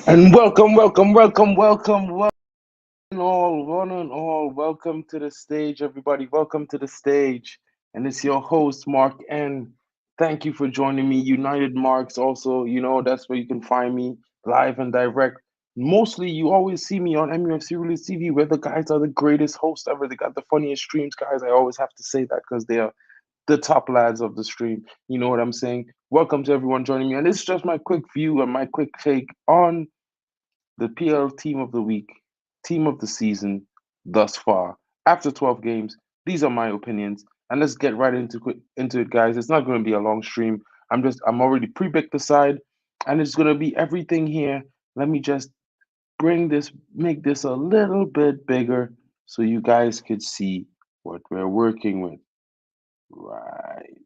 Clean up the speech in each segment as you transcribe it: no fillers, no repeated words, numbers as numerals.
And welcome, one and all. Welcome to the stage, everybody. Welcome to the stage. And it's your host, Mark N. Thank you for joining me. United Marks, also, that's where you can find me live and direct. Mostly, you always see me on MUFC Release TV, where the guys are the greatest hosts ever. They got the funniest streams, guys. I always have to say that because they are the top lads of the stream. You know what I'm saying? Welcome to everyone joining me. And this is just my quick view and my quick take on the PL team of the week, team of the season thus far. After 12 games, these are my opinions. And let's get right into it, guys. It's not going to be a long stream. I'm already pre-picked the side, and it's going to be everything here. Let me just make this a little bit bigger so you guys could see what we're working with. Right.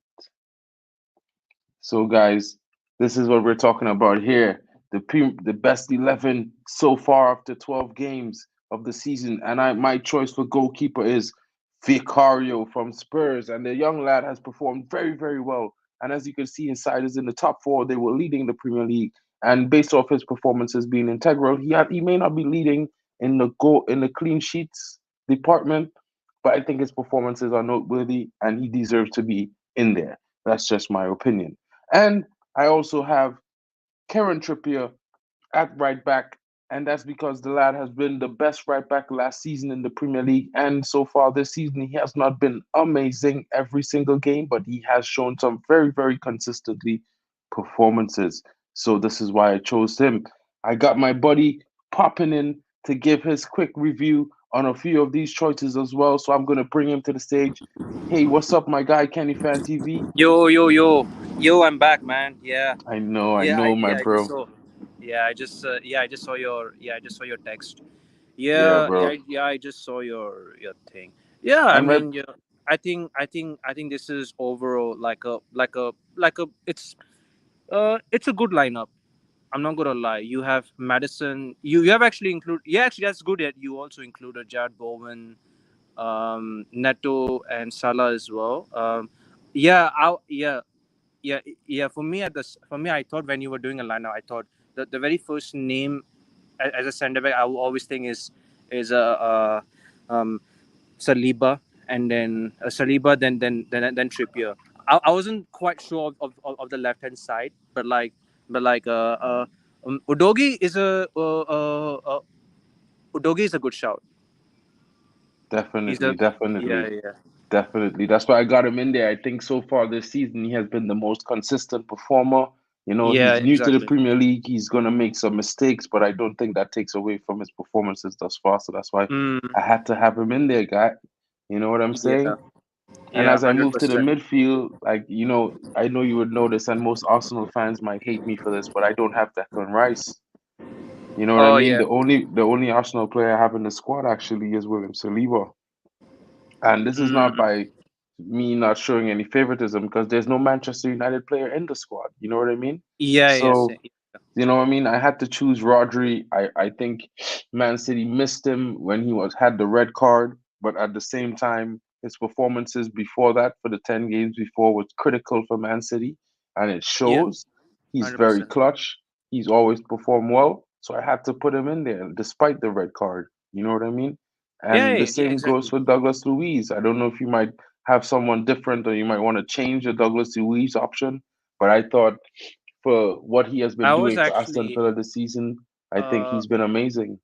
So, guys, this is what we're talking about here. The best 11 so far after 12 games of the season. And my choice for goalkeeper is Vicario from Spurs. And the young lad has performed very, very well. And as you can see, inside is in the top four. They were leading the Premier League. And based off his performances being integral, he may not be leading in the clean sheets department, but I think his performances are noteworthy and he deserves to be in there. That's just my opinion. And I also have Karen Trippier at right back, and that's because the lad has been the best right back last season in the Premier League. And so far this season, he has not been amazing every single game, but he has shown some very, very consistently performances. So this is why I chose him. I got my buddy popping in to give his quick review on a few of these choices as well. So I'm going to bring him to the stage. Hey, what's up, my guy, Kenny Fan TV? Yo, I'm back, man. Yeah, I yeah, know, my I just bro. saw. I just saw your text. Yeah, bro. I just saw your thing. Yeah, I And right, mean, yeah, I think this is overall it's a good lineup. I'm not gonna lie. You have Madison. You have actually include. Yeah, actually, that's good. That you also included Jared Bowen, Neto, and Salah as well. Yeah, yeah. For me, I thought when you were doing a lineup, I thought the very first name as a centre back I will always think is um, Saliba, and then Saliba, then Trippier. I wasn't quite sure of the left hand side, but Udogi is Udogi is a good shout. He's definitely, a yeah definitely. yeah Definitely. That's why I got him in there. I think so far this season, he has been the most consistent performer. yeah He's new to the exactly. Premier League. He's going to make some mistakes, but I don't think that takes away from his performances thus far. So that's why Mm, I had to have him in there, guy. You know what I'm yeah saying? And yeah as I hundred move to the percent. midfield, I know you would notice, and most Arsenal fans might hate me for this, but I don't have Declan Rice. You know what I Oh mean? yeah. The only Arsenal player I have in the squad actually is William Saliba. And this is not Mm, by me not showing any favoritism because there's no Manchester United player in the squad. You know what I mean? yeah yes. So, you know what I mean? I had to choose Rodri. I think Man City missed him when he had the red card, but at the same time, his performances before that for the 10 games before was critical for Man City, and it Yeah, shows. He's hundred very percent. clutch. He's always performed well, so I had to put him in there despite the red card. You know what I mean? And the Yeah, same goes exactly. for Douglas Luiz. I don't know if you might have someone different or you might want to change the Douglas Luiz option, but I thought for what he has been I was doing for Aston actually, Villa this season, I think uh, he's been amazing.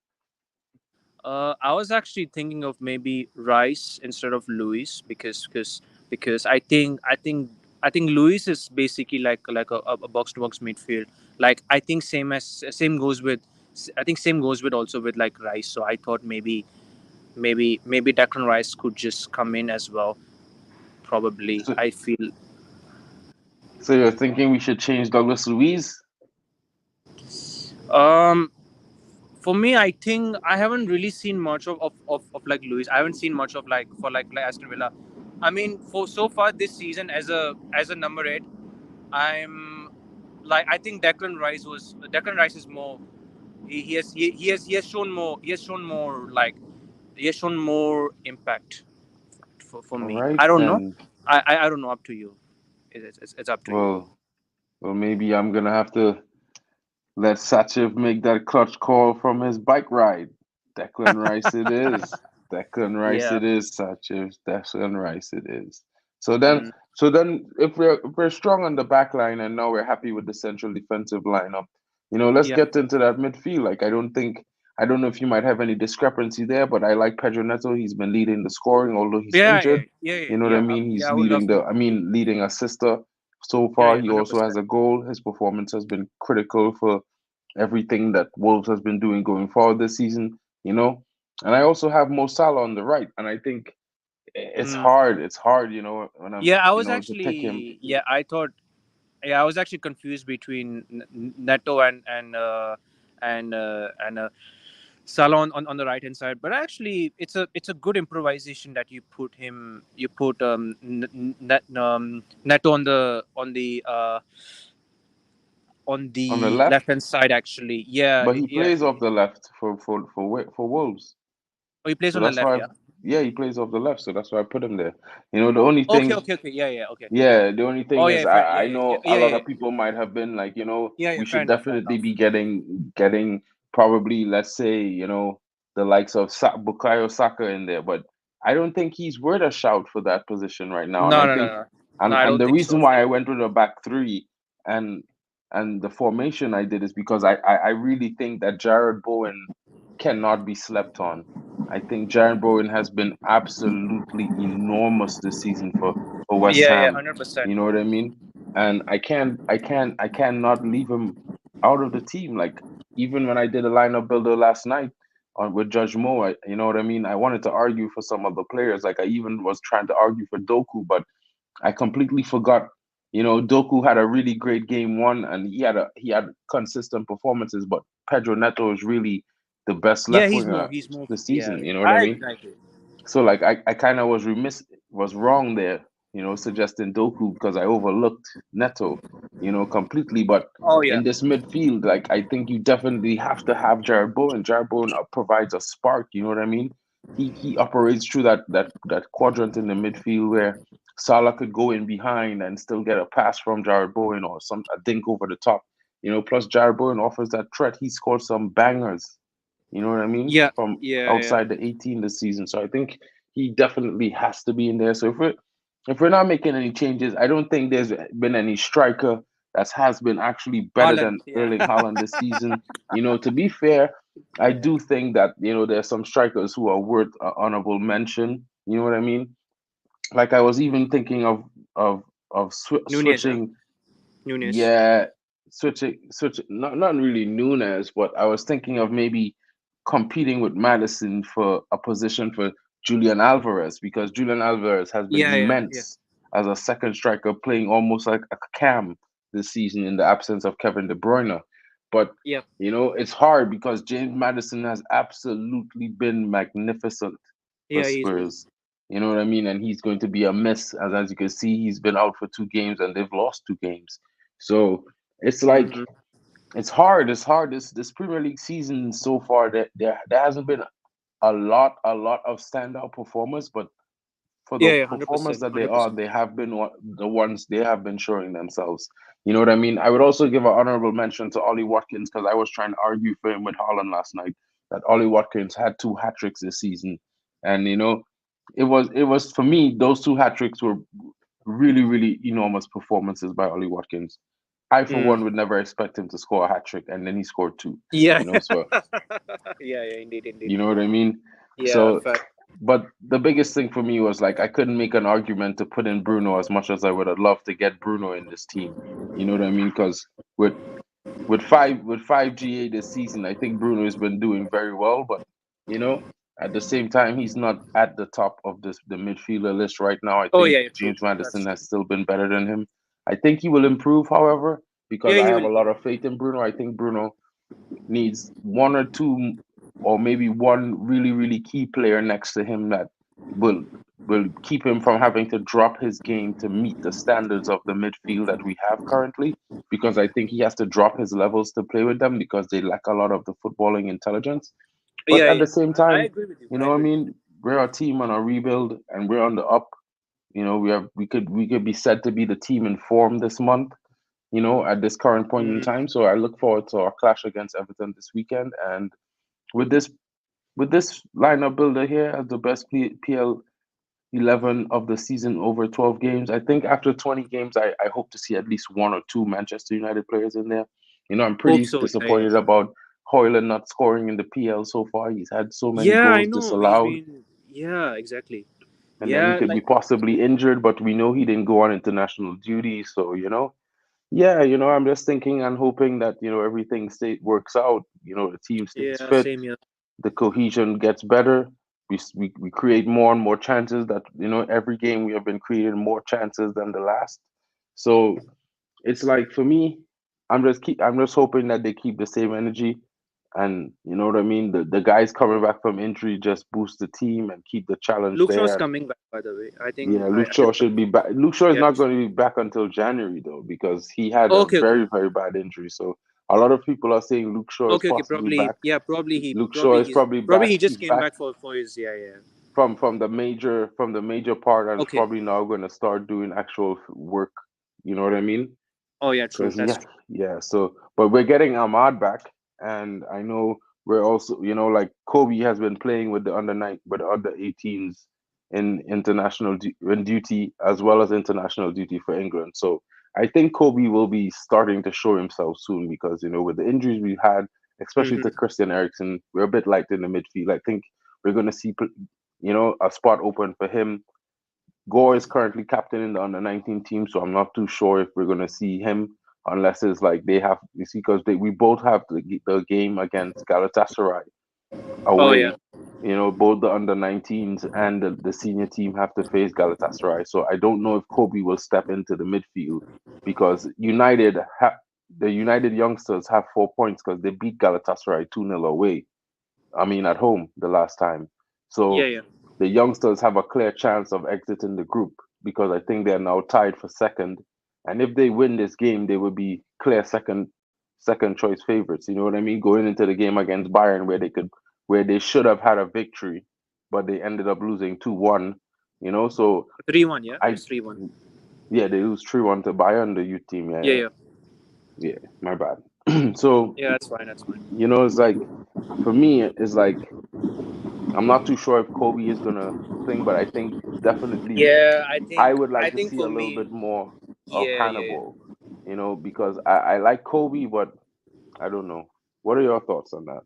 I was actually thinking of maybe Rice instead of Luis because I think Luis is basically like a box to box midfield. Like I think same goes with I think same goes with also with like Rice. So I thought maybe Declan Rice could just come in as well. Probably So, I feel. so you're thinking we should change Douglas Luiz? Um, for me, I think I haven't really seen much of like Luis. I haven't seen much of like Aston Villa. I mean, for so far this season as a number eight, I'm like I think Declan Rice is more. He has shown more. He has shown more impact for All me. right I don't know. then. I don't know. Up to you. It's up to you. Well, well, maybe I'm gonna have to. Let Sachiv make that clutch call from his bike ride. Declan Rice it is. Declan Rice Yeah. it is, Sachiv. Declan Rice it is. So then Mm. so then if we're strong on the back line and now we're happy with the central defensive lineup, let's Yeah. get into that midfield. Like I don't know if you might have any discrepancy there, but I like Pedro Neto. He's been leading the scoring, although he's Yeah. Yeah. injured. Yeah. Yeah. You know what I Yeah. mean? Yeah. He's I would love to. leading assister so Yeah. far. Yeah. He Hundred also has percent. a goal. His performance has been critical for everything that Wolves has been doing going forward this season, you know. And I also have Mo Salah on the right, and I think it's Mm. hard. It's hard, when Yeah. I was to pick him. actually. Yeah. I thought. Yeah. I was actually confused between Neto and Salah on the right hand side, but actually it's a good improvisation that you put him. You put Neto on On the the left left, hand side. Actually, yeah. but he Yeah. plays off the left for Wolves. Oh, he plays So on the that's left. why, Yeah. yeah, he plays off the left. So that's why I put him there. The only Okay. thing, Okay. Okay. Yeah. Yeah. Okay. yeah, the only Oh thing yeah. is, Fair. Yeah. I Yeah. know a Yeah. Yeah. lot Yeah. of people might have been like, Yeah. Yeah. we Fair should enough. Fair definitely enough. be getting probably, let's say, the likes of Bukayo Saka in there, but I don't think he's worth a shout for that position right now. And No. I No. No. think, No. No. and I and don't the think so. reason why I went with a back three and the formation I did is because I really think that Jared Bowen cannot be slept on. I think Jared Bowen has been absolutely enormous this season for West Yeah. Yeah. Ham. 100%. You know what I mean? And I cannot leave him out of the team. Like, even when I did a lineup builder last night with Judge Mo, you know what I mean? I wanted to argue for some of the players. Like, I even was trying to argue for Doku, but I completely forgot. Doku had a really great game one, and he had consistent performances. But Pedro Neto is really the best Yeah. left He's winger more. He's more. this Yeah. season. Yeah. You know what I I mean? exactly. So, like, I kind of was wrong there. Suggesting Doku because I overlooked Neto. Completely. But Oh yeah. in this midfield, like, I think you definitely have to have Jared Bowen. Jared Bowen provides a spark. You know what I mean? He operates through that quadrant in the midfield where Salah could go in behind and still get a pass from Jared Bowen or a dink over the top. Plus Jared Bowen offers that threat. He scored some bangers. You know what I mean? Yeah. From Yeah. Yeah. outside the 18 this season. So I think he definitely has to be in there. So if we're not making any changes, I don't think there's been any striker that has been actually better Holland. than Yeah. Erling Haaland this season. To be fair, I Yeah. do think that there's some strikers who are worth honorable mention. You know what I mean? Like, I was even thinking of Nunez. Huh? switching. Nunez. Yeah, switching. Not really Nunes, but I was thinking of maybe competing with Madison for a position for Julian Alvarez, because Julian Alvarez has been Yeah. Yeah. Yeah. immense as a second striker, playing almost like a cam this season in the absence of Kevin De Bruyne. But Yeah. it's hard because James Madison has absolutely been magnificent for Yeah. He's been. Spurs. You know what I mean? And he's going to be a miss, as you can see, he's been out for 2 games and they've lost 2 games. So it's like Mm-hmm. it's hard. It's hard. This Premier League season so far, there hasn't been a lot of standout performers, but for Yeah. the Yeah. hundred performers percent. that they Hundred are, percent. they have been the ones they have been showing themselves. You know what I mean? I would also give an honorable mention to Ollie Watkins because I was trying to argue for him with Holland last night that Ollie Watkins had 2 hat tricks this season, and it was for me, those 2 hat tricks were really, really enormous performances by Ollie Watkins. I, for Mm. one, would never expect him to score a hat trick, and then he scored two. Yeah. So Yeah. Yeah. Indeed. Indeed. you know what I mean. Yeah. So, Fact. but the biggest thing for me was, like, I couldn't make an argument to put in Bruno as much as I would have loved to get Bruno in this team. You know what I mean? Because with with five GA this season, I think Bruno has been doing very well, but you know. At the same time, he's not at the top of the midfielder list right now. I Oh think yeah. Yeah. True. James True. That's Madison true. has still been better than him. I think he will improve, however, because Yeah. I He have will. a lot of faith in Bruno. I think Bruno needs one or two, or maybe one really, really key player next to him that will will keep him from having to drop his game to meet the standards of the midfield that we have currently. Because I think he has to drop his levels to play with them because they lack a lot of the footballing intelligence. But Yeah. at Yeah. the same I time, agree with you. you I know what I agree with you. mean? We're a team on a rebuild and we're on the up. We could be said to be the team in form this month. at this current point in Mm. time. So I look forward to our clash against Everton this weekend. And with this with this lineup builder here as the best PL 11 of the season over 12 games. I think after 20 games, I hope to see at least one or two Manchester United players in there. I'm Hope pretty so. Yeah, disappointed about Hoyland not scoring in the PL so far. He's had so many yeah, I goals know. He's disallowed, been. Yeah, exactly. and then he Yeah, could be like possibly injured, but we know he didn't go on international duty. So, yeah, I'm just thinking and hoping that, everything works out, the team stays yeah, fit, same here. the cohesion gets better. We create more and more chances that every game we have been creating more chances than the last. So it's like for me, I'm just hoping that they keep the same energy, and you know what I mean. The guys coming back from injury just boost the team and keep the challenge Luke Shaw's there. And coming back, by the way. I yeah, think Luke I Shaw just should be back. Luke Shaw is yeah. not going to be back until January though, because he had a Okay, okay, very very bad injury. So a lot of people are saying Luke Shaw is okay, okay. possibly Probably back. yeah. Luke Shaw is probably Probably back. he just He's came back back for his yeah, yeah. from the major part, and is Okay. probably now going to start doing actual work. You know what I mean? Oh yeah, true. Because That's yeah, true. yeah. So, but we're getting Ahmad back, and I know we're also, like Kobe has been playing with the under 18s in in duty as well as international duty for England. So I think Kobe will be starting to show himself soon because with the injuries we had, especially to Mm-hmm. Christian Eriksen, we're a bit light in the midfield. I think we're going to see a spot open for him. Gore is currently captain in the under 19 team, so I'm not too sure if we're going to see him unless it's like they have, you see, because we both have the game against Galatasaray Oh yeah. away. Both the under 19s and the senior team have to face Galatasaray. So I don't know if Kobe will step into the midfield because the United youngsters have 4 points because they beat Galatasaray 2-0 away. I mean, at home the last time. Yeah, So yeah. the youngsters have a clear chance of exiting the group because I think they're now tied for second. And if they win this game, they would be clear second choice favorites. You know what I mean? Going into the game against Bayern where they should have had a victory, but they ended up losing 2-1. So 3-1. Yeah, I it's 3-1. yeah, they lose 3-1 to Bayern, the youth team. Yeah, Yeah, yeah. yeah, Yeah, my bad. So, yeah. That's fine. That's fine. it's like for me, it's like I'm not too sure if Kobe is gonna thing, but I think definitely Yeah, I would I like to think see a for little me, bit more of yeah, yeah, yeah. Hannibal, because I like Kobe, but I don't know. What are your thoughts on that?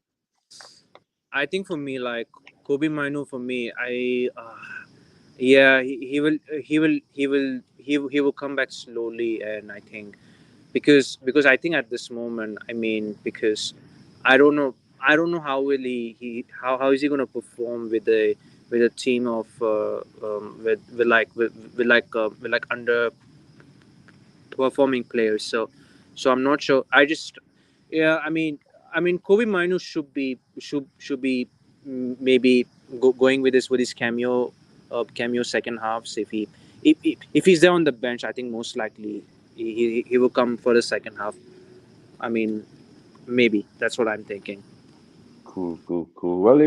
I think for me, like Kobe Minu, for me, yeah, he will come back slowly, and I think because I think at this moment, I mean, because I don't know how will how is he going to perform with a team of with like under performing players. So I'm not sure. Yeah, I mean Kobe Minu should be maybe going with his cameo second halves if he's there on the bench. I think most likely he will come for the second half. I mean, maybe that's what I'm thinking. Cool, cool, cool. Well,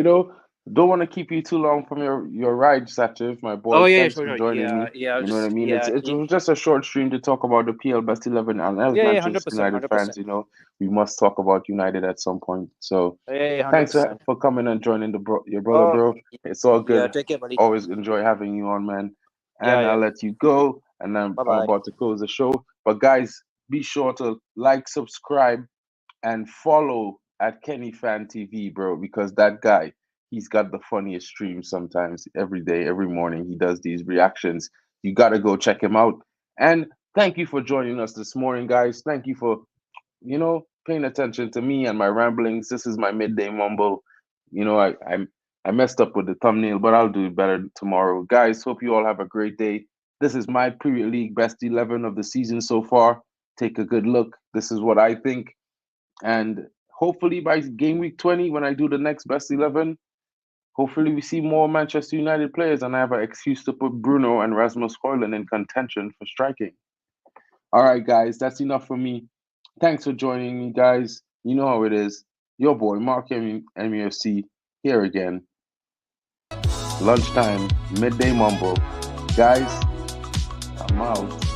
don't want to keep you too long from your ride, Sativ, my Oh boy. yeah, yeah, Thanks sure, for sure. joining Yeah, me. yeah. I'll You know what I just mean? yeah, It was just a short stream to talk about the PL Best 11, and as yeah, yeah, Manchester 100%, United hundred fans, percent. we must talk about United at some point. So Yeah, yeah, hundred thanks for, percent. for coming and joining your brother, Oh bro. It's all yeah, good. take care, buddy. Always enjoy having you on, man. Yeah, And I'll yeah. let you go. And Bye I'm bye. about to close the show. But guys, be sure to like, subscribe, and follow at Kenny Fan TV, bro, because that guy, he's got the funniest streams sometimes every day, every morning. He does these reactions. You got to go check him out. And thank you for joining us this morning, guys. Thank you for paying attention to me and my ramblings. This is my midday mumble. I messed up with the thumbnail, but I'll do it better tomorrow. Guys, hope you all have a great day. This is my Premier League best 11 of the season so far. Take a good look. This is what I think. And hopefully by game week 20, when I do the next best 11, hopefully we see more Manchester United players and I have an excuse to put Bruno and Rasmus Højlund in contention for striking. All right, guys, that's enough for me. Thanks for joining me, guys. You know how it is. Your boy, Mark MUFC, here again. Lunchtime, midday mumble. Guys, I'm out.